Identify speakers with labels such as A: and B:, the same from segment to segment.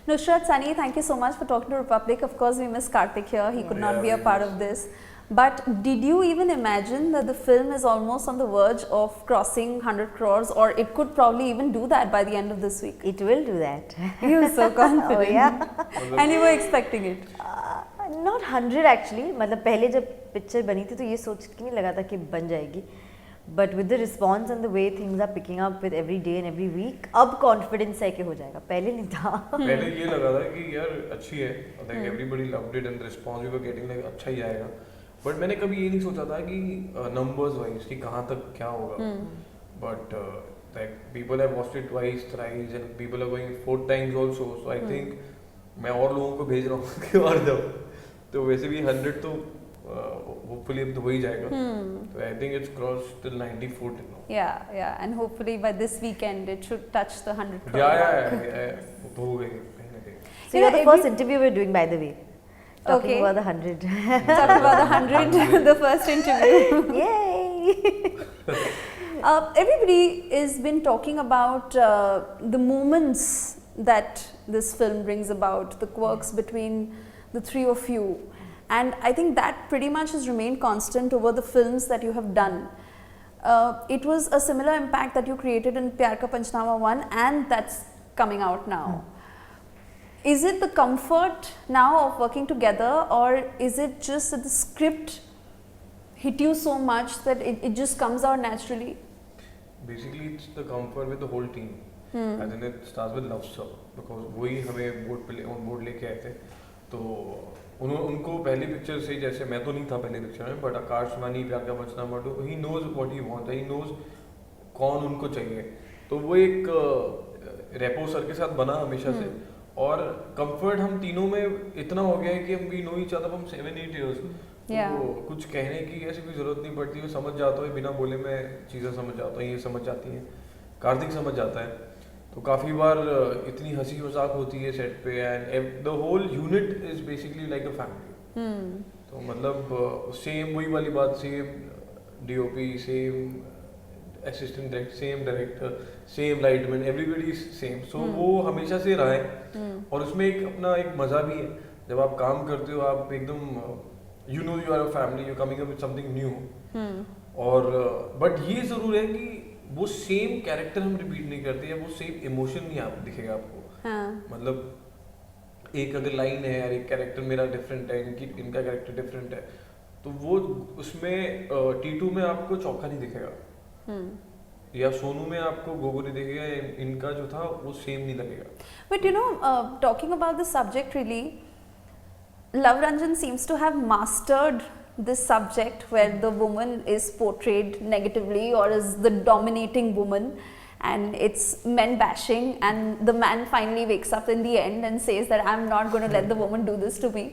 A: Nusrat, Sunny, thank you so much for talking to Republic. Of course, we miss Karthik here. He could not be a part of this. But did you even imagine that the film is almost on the verge of crossing 100 crores, or it could probably even do that by the end of this week?
B: It will do that.
A: You were so confident.
B: Oh yeah.
A: And you were expecting it.
B: Not 100 actually. मतलब पहले जब picture बनी थी तो ये सोच के नहीं लगा था कि बन जाएगी. But with the response and the way things are picking up with every day and every week, अब confidence है कि हो जाएगा. पहले नहीं था.
C: पहले ये लगा था कि यार अच्छी है. Like everybody loved it and the response we were getting like अच्छा ही आएगा. But मैंने कभी ये नहीं सोचा था कि numbers wise कि कहाँ तक क्या होगा. But like people have watched it twice, thrice and people are going 4 times also. So I think मैं और लोगों को भेज रहा हूँ कि और जाओ. तो वैसे भी 100 तो hopefully अब तो हो ही जाएगा. So I think it's crossed till 94 till now.
A: Yeah, and hopefully by this weekend it should touch the 100 crore.
C: Yeah. तो हो गई कहीं ना कहीं.
B: So you're the first interview we're doing, by the way. Talking about the 100.
A: Talking about the 100, the first interview.
B: Yay!
A: Everybody has been talking about the moments that this film brings about, the quirks between the three of you. And I think that pretty much has remained constant over the films that you have done. It was a similar impact that you created in Pyar Ka Panchnama 1, and that's coming out now. Is it the comfort now of working together, or is it just that the script hit you so much that it just comes out naturally?
C: Basically, it's the comfort with the whole team. And then it starts with love sir, because वही हमें board लेके आए थे. तो उनको पहली picture से, जैसे मैं तो नहीं था पहली पिक्चर में, but Akash Vani Pyaar Ka Punchnama 2, he knows what he wants, he knows कौन उनको चाहिए. तो वो एक रेपो सर के साथ बना हमेशा से. और कंफर्ट हम तीनों में इतना हो गया है कि हम भी नो ही चाहता. हम 7-8 इयर्स तो कुछ कहने की ऐसी कोई जरूरत नहीं पड़ती. वो समझ जाता है, बिना बोले मैं चीज़ें समझ जाता हूँ, ये समझ जाती हैं, कार्तिक समझ जाता है. तो काफ़ी बार इतनी हंसी मजाक होती है सेट पे, and the whole unit is basically like a family. तो मतलब सेम वही वाली बात, same DOP, same assistant director, same director, same lightman, everybody is same. So वो हमेशा से रहा है. और उसमें एक अपना एक मज़ा भी है. जब आप काम करते हो, आप एकदम you know you are a family, you coming up with something new. और बट ये ज़रूर है कि वो सेम कैरेक्टर हम रिपीट नहीं करते, या वो सेम इमोशन नहीं आप दिखेगा आपको. मतलब एक अगर लाइन है यार, एक कैरेक्टर मेरा डिफरेंट है, इनका कैरेक्टर डिफरेंट है, तो वो उसमें T2 में आपको चौका नहीं दिखेगा, या सोनू में आपको गोगो नहीं दिखेगा, इनका जो था वो सेम नहीं लगेगा.
A: But you know, talking about the subject really, Love Ranjan seems to have mastered this subject where the woman is portrayed negatively or as the dominating woman, and it's men bashing, and the man finally wakes up in the end and says that I'm not going to let the woman do this to me.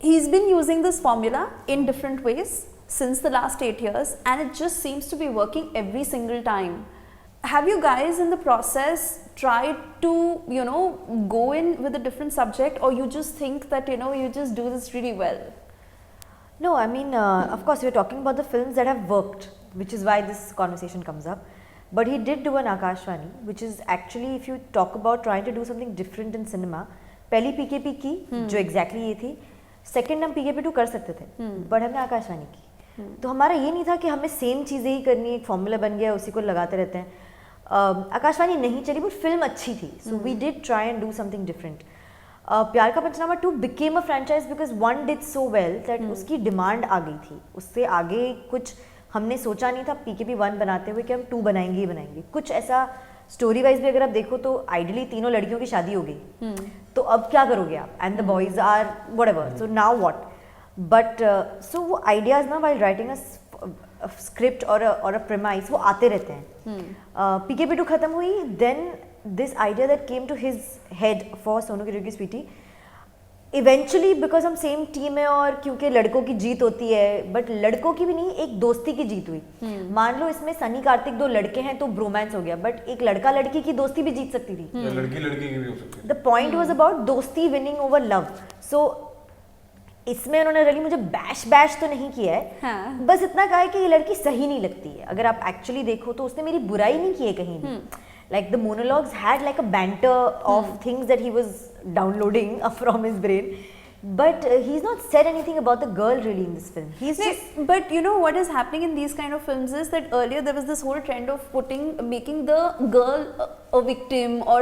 A: He's been using this formula in different ways since the last 8 years, and it just seems to be working every single time. Have you guys in the process tried to, you know, go in with a different subject, or you just think that, you know, you just do this really well?
B: No, I mean, of course, we're talking about the films that have worked, which is why this conversation comes up. But he did do an Akashvani, which is actually, if you talk about trying to do something different in cinema, पहली PKP की, जो exactly ये थी, second हम PKP2 कर सकते थे, but हमने आकाशवाणी की. तो हमारा ये नहीं था कि हमें सेम चीज़ें ही करनी है, एक फॉर्मूला बन गया उसी को लगाते रहते हैं. आकाशवाणी नहीं चली, बट फिल्म अच्छी थी, so we did try and do something different. Pyaar Ka Punchnama 2 became a franchise because 1 did so well that उसकी डिमांड आ गई थी. उससे आगे कुछ हमने सोचा नहीं था PKP 1 बनाते हुए कि हम 2 बनाएंगे ही बनाएंगे. कुछ ऐसा स्टोरी वाइज भी अगर आप देखो तो आइडियली तीनों लड़कियों की शादी हो गई, तो अब क्या करोगे आप, and the boys are whatever, so now what. But so वो आइडियाज ना वाइल राइटिंग अ स्क्रिप्ट और अ प्रेमाइस वो आते रहते हैं. PKP2 खत्म हुई, then this idea that came to his head for Sonu की रेगी स्वीटी, इवेंचुअली बिकॉज हम सेम टीम है और क्योंकि लड़कों की जीत होती है, बट लड़कों की भी नहीं, एक दोस्ती की जीत हुई. मान लो इसमें सनी कार्तिक 2 लड़के हैं तो ब्रोमांस हो गया, बट एक लड़का लड़की की दोस्ती भी जीत सकती थी,
C: लड़की लड़की की भी हो सकती थी.
B: द पॉइंट वाज अबाउट दोस्ती विनिंग ओवर लव. सो इसमें उन्होंने रली मुझे बैश तो नहीं किया है, हाँ. बस इतना कहा है कि ये लड़की सही नहीं लगती है. अगर आप एक्चुअली देखो तो उसने मेरी बुराई नहीं की है कहीं भी, Like the monologues had like a banter of things that he was downloading from his brain. But he's not said anything about the girl really in this film. He's just
A: But you know what is happening in these kind of films is that earlier there was this whole trend of making the girl a victim or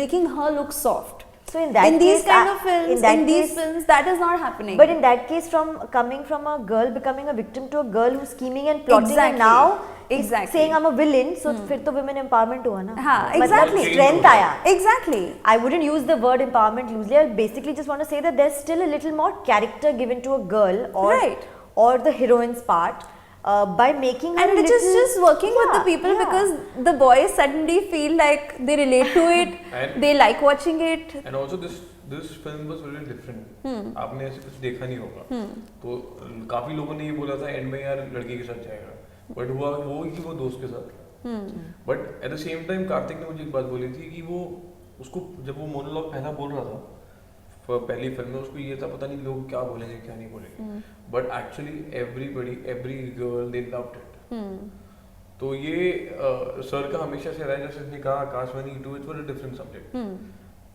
A: making her look soft.
B: so in that
A: these
B: case,
A: kind of films, in these
B: case,
A: films, that is not happening.
B: But in that case, coming from a girl becoming a victim to a girl who's scheming and plotting,
A: Exactly.
B: and now is
A: Exactly.
B: saying I'm a villain, so फिर तो women empowerment हुआ ना.
A: हाँ,
B: मतलब
A: exactly.
B: strength आया.
A: Exactly.
B: I wouldn't use the word empowerment loosely. I basically just want to say that there's still a little more character given to a girl
A: Right.
B: or the heroine's part by making her
A: And
B: a
A: which is
B: little,
A: just working with the people because the boys suddenly feel like they relate to it,
C: And-
A: they like watching it.
C: And also this film was very different. आपने ऐसे कुछ देखा नहीं होगा. तो काफी लोगों ने ये बोला था एंड में यार लड़के के साथ जाएगा, बट हुआ वो कि वो दोस्त के साथ. But at the same time Kartik ने मुझे एक बात बोली थी कि वो उसको जब वो मोनोलॉग पहला बोल रहा था पहली फिल्म में, उसको ये था पता नहीं लोग क्या बोलेंगे क्या नहीं बोलेंगे, but actually every girl they loved it. तो ये सर का हमेशा से रहा है, जैसे उसने कहा Akaashvani too it's a different subject.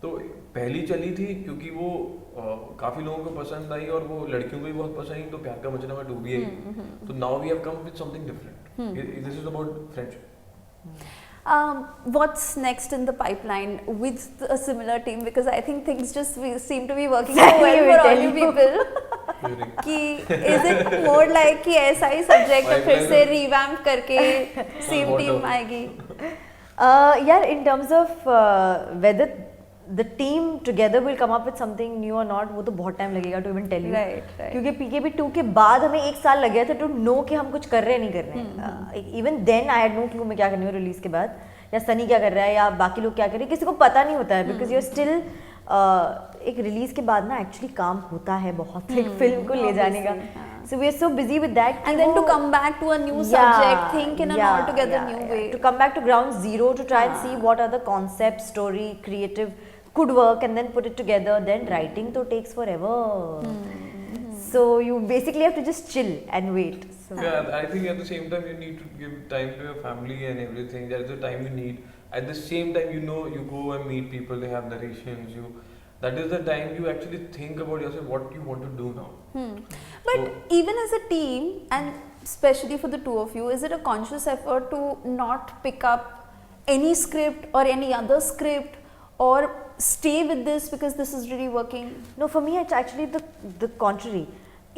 C: तो पहली चली थी क्योंकि वो काफी लोगों को पसंद आई और वो लड़कियों को भी बहुत पसंद आई, तो प्यार का मचना टू भी आई. तो now we have come with something different. This is about friendship.
A: What's next in the pipeline with a similar team? Because I think things just seem to be working so
B: Exactly,
A: well
B: we
A: for all
B: tell
A: you
B: you.
A: people. कि is it more like कि ऐसा ही subject है फिर से revamp करके same team आएगी?
B: Yeah, in terms of whether the team together will come up with something new or not, वो तो बहुत टाइम लगेगा to even tell you.
A: Right.
B: क्योंकि PKP 2 के बाद हमें एक साल लग गया था to know कि हम कुछ कर रहे हैं नहीं कर रहे हैं. Even then I had no clue मैं क्या करनी हूँ रिलीज के बाद, या सनी क्या कर रहा है या बाकी लोग क्या कर रहे हैं, किसी को पता नहीं होता है because you're still एक रिलीज के बाद ना एक्चुअली काम होता है बहुत एक फिल्म को ले जाने का. So we are so busy with that.
A: And then to come back to a new subject, think in an altogether new way.
B: To come back to ground zero to try and see what are the concepts, story, creative could work, and then put it together. Then writing to takes forever. So you basically have to just chill and wait. So
C: Yeah, I think at the same time you need to give time to your family and everything. There is a time you need. At the same time, you know, you go and meet people. They have narrations. That is the time you actually think about yourself. What you want to do now.
A: But
C: So-
A: even as a team, and especially for the two of you, is it a conscious effort to not pick up any script or any other script or stay with this because this is really working?
B: no, for me it's actually the contrary.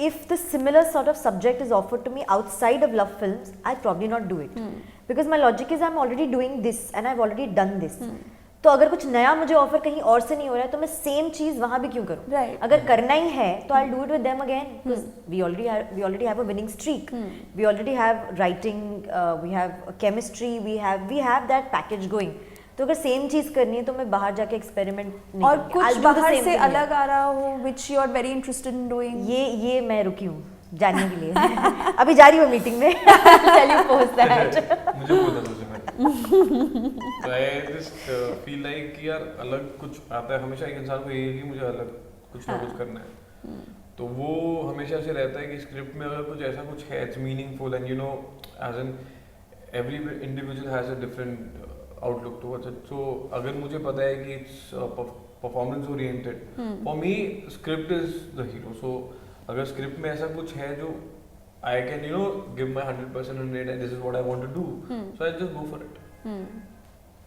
B: If the similar sort of subject is offered to me outside of love films, I'd probably not do it. Because my logic is I'm already doing this and I've already done this. तो अगर कुछ नया मुझे offer कहीं और से नहीं हो रहा है तो मैं सेम चीज वहां भी क्यों करूं?
A: Right.
B: अगर करना ही है तो I'll do it with them again because we already have a winning streak. We already have writing, we have chemistry, we have that package going. तो अगर सेम चीज करनी है तो मैं बाहर जाके एक्सपेरिमेंट नहीं
A: और
B: करूंगी.
A: कुछ
B: I'll do the
A: बाहर
B: same
A: से
B: thing
A: अलग आ रहा हो which you are very interested in doing?
B: ये मैं रुकी हूँ जानने के लिए. अभी जा रही हूँ मीटिंग में. Tell you post that.
C: मुझे बोला था उसे मैंने. तो I just feel like कि यार अलग कुछ आता है. हमेशा एक इंसान को ये है कि मुझे अलग कुछ ना कुछ करना है. तो वो हमेशा से रहता है कि स्क्रिप्ट में अगर कुछ ऐसा कुछ है, it's meaningful and you know as in every individual has a different outlook towards it. So अगर मुझे पता है कि it's performance oriented, for me script is the hero. So अगर स्क्रिप्ट में ऐसा कुछ है जो I can give my 100% on it and this is what I want to do, so I just go for it.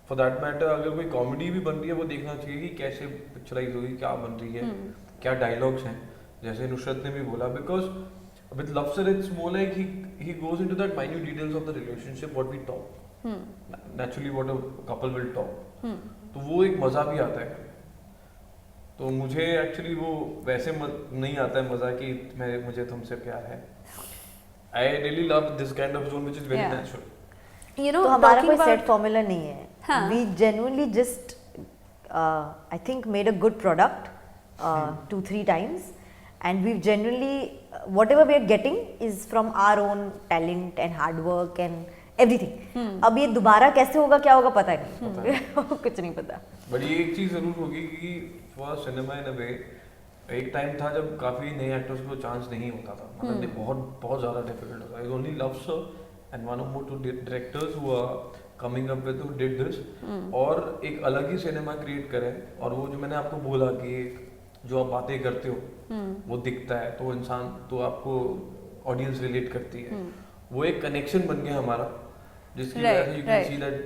C: For that matter अगर कोई comedy भी बन रही है वो देखना चाहिए कि कैसे पिक्चराइज होगी, क्या बन रही है, क्या डायलॉग्स हैं, जैसे नुसरत ने भी बोला. Because with Love Sir it's more like he goes into that minute details of the relationship what we talk, naturally what a couple will talk. तो वो एक मजा भी आता है. तो मुझे एक्चुअली वो वैसे नहीं आता है मजा कि मुझे तुमसे प्यार है. I really love this kind of zone which is very
A: Yeah.
C: natural.
A: You know,
B: तो हमारा
A: talking
B: कोई
A: about
B: सेट फॉर्मूला नहीं है.
A: हाँ.
B: We genuinely just I think made a good product 2-3 times and we've genuinely whatever we are getting is from our own talent and hard work and everything. अब ये दोबारा कैसे होगा क्या होगा पता नहीं. कुछ नहीं पता.
C: बट ये एक चीज जरूर होगी कि फॉर सिनेमा इन अ वे एक टाइम था जब काफी नए एक्टर्स को चांस नहीं होता था. मतलब बहुत बहुत ज्यादा डिफिकल्ट होता था. It's only love sir and one or more two directors who are coming up with did this और एक अलग ही सिनेमा क्रिएट करें और वो जो मैंने आपको बोला कि जो आप बातें करते हो वो दिखता है तो इंसान तो आपको ऑडियंस रिलेट करती है वो एक कनेक्शन बन गया हमारा जिसकी वजह से you can see that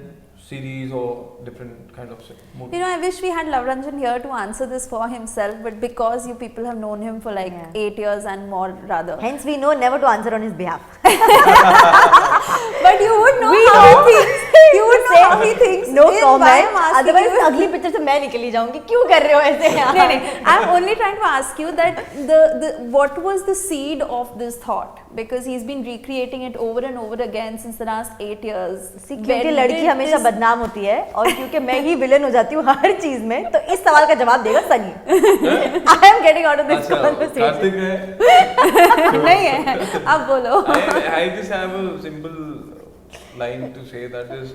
C: series or different kind of movies.
A: You know, I wish we had Love Ranjan here to answer this for himself, but because you people have known him for like 8 years and more rather.
B: Hence we know never to answer on his behalf.
A: But you would know how he thinks. You would know how he thinks.
B: No
A: is why
B: comment.
A: I'm asking
B: Otherwise
A: you.
B: अगली picture से मैं निकली जाऊंगी क्यों कर रहे हो ऐसे
A: No, no. I'm only trying to ask you that the what was the seed of this thought? Because he's been recreating it over and over again since the last 8 years.
B: क्योंकि लड़की हमेशा बदनाम होती है और क्योंकि मैं ही विलन हो जाती हूँ हर चीज में तो इस सवाल का जवाब देगा Sunny I am getting out of this conversation
C: Kartik है
A: नहीं है आप बोलो
C: I just have a simple line to say that is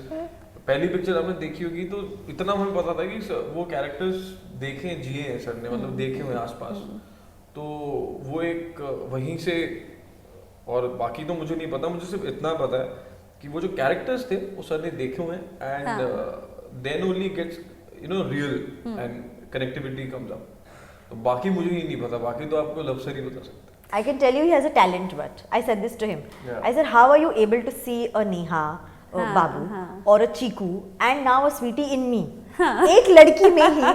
C: पहली पिक्चर हमने देखी होगी तो इतना हमें पता था कि वो कैरेक्टर्स देखे जिए हैं सर ने मतलब देखे हुए आसपास तो वो एक वहीं से और बाकी तो मुझे नहीं पता मुझे सिर्फ इतना पता है कि वो जो कैरेक्टर्स थे वो सर ने देखे हुए हैं and then only gets you know real and connectivity comes up तो बाकी मुझे ही नहीं पता बाकी तो आपको लव सर ही बता सकते
B: I can tell you he has a talent but I said this to him
C: Yeah.
B: I said how are you able to see a Neha a Babu or a Chiku and now a Sweetie in me एक लड़की में ही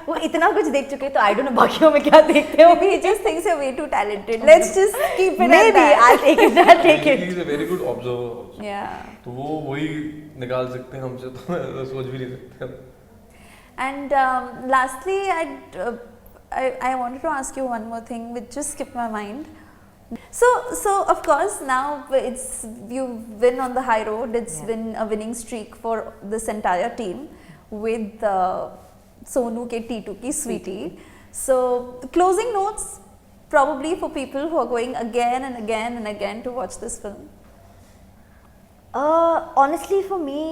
B: वो इतना कुछ देख चुके तो I don't know बाकियों में क्या देखते हो
A: he just thinks you're way too talented let's just keep it
B: maybe
A: at that
B: I'll take it I'll take it
C: he is a very good observer also.
A: yeah
C: तो वो वही निकाल सकते हैं हमसे तो सोच भी नहीं सकते
A: and lastly I wanted to ask you one more thing which just skipped my mind. So of course now you've been on the high road. It's been a winning streak for this entire team with Sonu ke T2 ki Sweetie. So closing notes probably for people who are going again and again and again to watch this film.
B: Honestly for me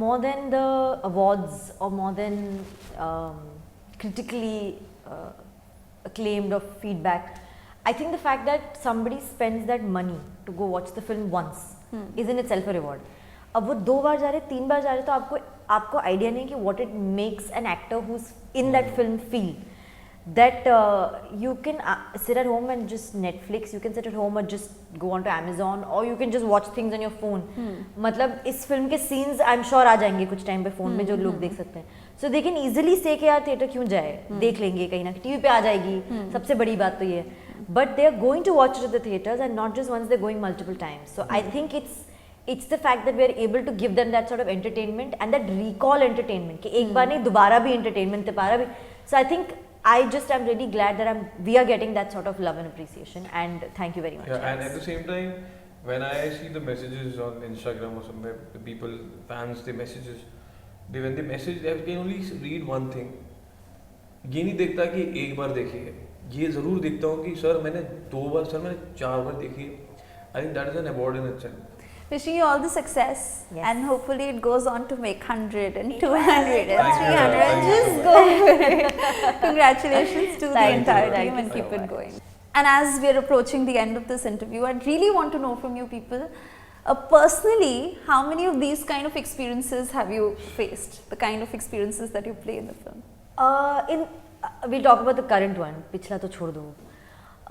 B: more than the awards or more than critically acclaimed of feedback I think the fact that somebody spends that money to go watch the film once is in itself a reward अब वो 2 बार जा रहे 3 बार जा रहे तो आपको idea नहीं कि what it makes an actor who's in that film feel that you can sit at home and just Netflix you can sit at home or just go on to Amazon or you can just watch things on your phone मतलब इस film के scenes I'm sure आ जाएंगे कुछ time पे phone में जो लोग देख सकते हैं so they can easily say कि यार थिएटर क्यों जाए देख लेंगे कहीं ना टीवी पे आ जाएगी सबसे बड़ी बात तो ये but they are going to watch it at the theaters and not just once they're going multiple times so I think it's the fact that we are able to give them that sort of entertainment and that recall entertainment कि एक बार नहीं दोबारा भी entertainment दोबारा भी so I think I just am really glad that we are getting that sort of love and appreciation and thank you very much.
C: Yeah, and at the same time, when I see the messages on Instagram or somewhere, the people, fans, the messages, when they message, they can only read one thing. ये नहीं देखता कि एक बार देखी है ये ज़रूर देखता हूँ कि सर मैंने 2 बार सर मैंने 4 बार देखी है I think that is an award in itself.
A: Wishing you all the success and hopefully it goes on to make 100 and 200 and
C: Thank you.
A: 300 and just go for it. Congratulations to the entire team and keep it going. And as we are approaching the end of this interview, I really want to know from you people, personally, how many of these kind of experiences have you faced? The kind of experiences that you play in the film?
B: We'll talk about the current one. पिछला तो छोड़ दो.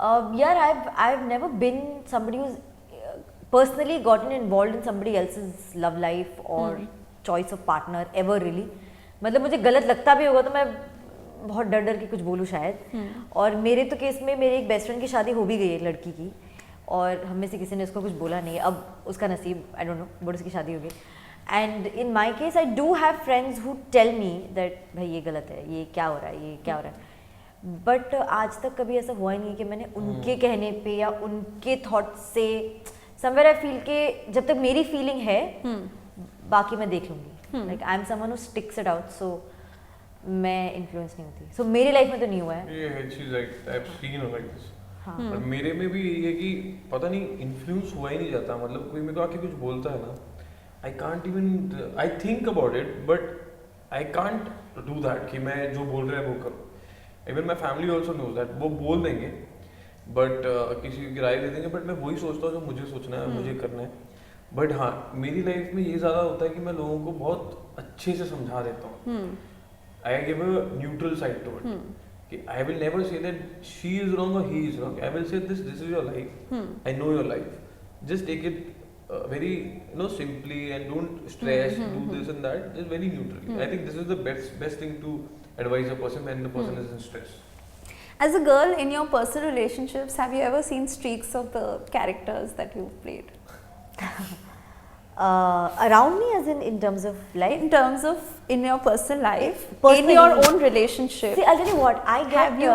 B: I've never been somebody who's personally gotten involved in somebody else's love life or choice of partner ever really. मतलब मुझे गलत लगता भी होगा तो मैं बहुत डर के कुछ बोलूँ शायद. और मेरे तो केस में मेरे एक बेस्ट फ्रेंड की शादी हो भी गई है लड़की की और हम में से किसी ने उसको कुछ बोला नहीं. अब उसका नसीब आई डोंट नो बट उसकी शादी हो गई. And in my case I do have friends who tell me that भाई ये गलत है ये क्या हो रहा है ये क्या हो रहा है. बट आज तक कभी ऐसा हुआ ही नहीं कि मैंने उनके कहने पे या उनके थॉट्स से समवेयर आई फील के जब तक मेरी फीलिंग है बाकी मैं देख लूँगी. Like I am someone who sticks it out so मैं इन्फ्लुएंस नहीं होती. सो मेरी लाइफ में तो नहीं हुआ है.
C: और मेरे में भी यही है कि पता नहीं इन्फ्लुएंस हुआ ही नहीं जाता. मतलब कोई मेरे को आके कुछ बोलता है ना I can't even I think about it but I can't do that कि मैं जो बोल रहे हैं वो करूँ. Even my family also knows that वो बोल देंगे बट किसी की राय दे देंगे बट मैं वही सोचता हूँ जो मुझे सोचना है मुझे करना है. बट हाँ मेरी लाइफ में ये ज़्यादा होता है कि मैं लोगों को बहुत अच्छे से समझा देता हूँ. I give a neutral side to it. कि I will never say that she is wrong or he is wrong. I will say this is your life. I know your life. Just take it very simply and don't stress. Do this and that. Just very neutrally. I think this is the best thing to advise a person when the person is in stress.
A: As a girl, in your personal relationships, have you ever seen streaks of the characters that you've played?
B: Around me, as in terms of life.
A: In terms of in your personal life, in
B: Personally.
A: your own relationship,
B: See, I'll tell you what, I get.
A: have you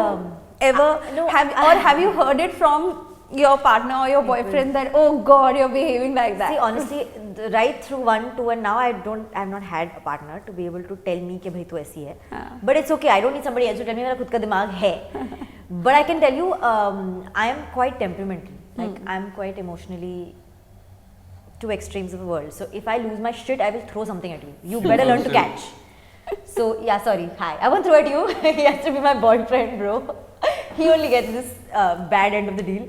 A: ever
B: no,
A: have you heard it from your partner or your boyfriend that, oh God, you're behaving like that?
B: See, honestly, right through 1, 2 and now I've not had a partner to be able to tell me कि भाई तू ऐसी है. But it's okay. I don't need somebody else to tell me मेरा खुद का दिमाग है. But I can tell you, I am quite temperamental. Like I'm quite emotionally two extremes of the world. So if I lose my shit, I will throw something at you. You better learn to catch. So yeah, sorry. Hi, I won't throw at you. He has to be my boyfriend, bro. He only gets this bad end of the deal.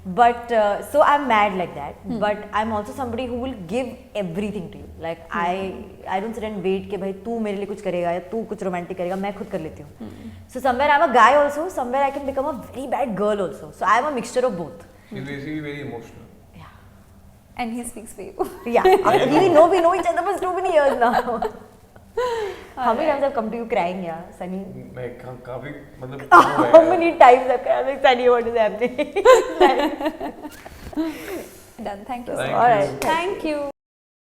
B: But so I'm mad like that. But I'm also somebody who will give everything to you. Like I don't sit and wait कि भाई तू मेरे लिए कुछ करेगा या तू कुछ romantic करेगा. मैं खुद कर लेती हूँ. So somewhere I'm a guy also. Somewhere I can become a very bad girl also. So I'm a mixture of both.
C: She's basically very emotional.
A: And he speaks for you.
B: Yeah, we know each other for so many years now. How many times I've come to you crying, yeah, Sunny?
C: मैं काफी मतलब
B: How many times I've cried, like, Sunny, what is happening?
A: Done. Thank you.
C: Thank
A: All
C: you.
A: right. Thank you.